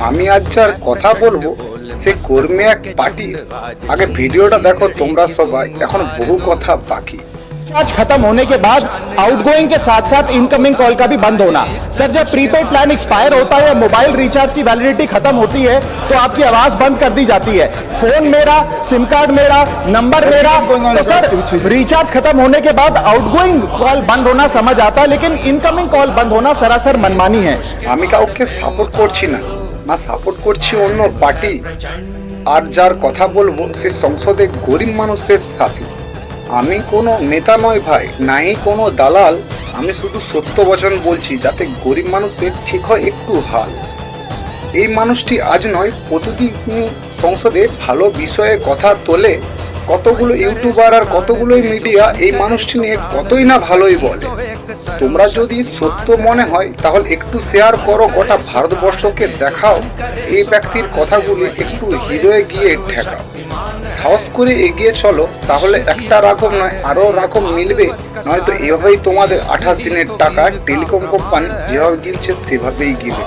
আমি আজ যার কথা বলবো সে কর্মী এক পার্টি। আগে ভিডিওটা দেখো তোমরা সবাই, এখন বহু কথা বাকি। रिचार्ज खत्म होने के बाद आउटगोइंग के साथ साथ इनकमिंग कॉल का भी बंद होना। सर जब प्रीपेड प्लान एक्सपायर होता है, मोबाइल रिचार्ज की वैलिडिटी खत्म होती है तो आपकी आवाज बंद कर दी जाती है। फोन मेरा, सिम कार्ड मेरा, नंबर मेरा। तो सर रिचार्ज खत्म होने के बाद आउटगोइंग कॉल बंद होना समझ आता है, लेकिन इनकमिंग कॉल बंद होना सरासर मनमानी है। আমি কাউকে সাপোর্ট করছি না, না সাপোর্ট করছি অন্য পার্টি। আর যার কথা বলবো সে সংসদে গরিব মানুষের সাথী। আমি কোনো নেতা নয় ভাই, নাই কোনো দালাল। আমি শুধু সত্য বচন বলছি যাতে গরিব মানুষের ঠিক হয় একটু হাল। এই মানুষটি আজ নয়, প্রতিদিন সংসদে ভালো বিষয়ে কথা তোলে। কতগুলো ইউটিউবার আর কতগুলো মিডিয়া এই মানুষটি নিয়ে কতই না ভালোই বলে। তোমরা যদি সত্য মনে হয় তাহলে একটু শেয়ার করো, গোটা ভারতবর্ষকে দেখাও এই ব্যক্তির কথাগুলি একটু হৃদয়ে গিয়ে ঠেকাও। সাহস করে এগিয়ে চলো, তাহলে একটা রকম নয় আরো রকম মিলবে। নয়তো এভাবেই তোমাদের 28 দিনের টাকা টেলিকম কোম্পানি যেভাবে গিলছে সেভাবেই গিলবে।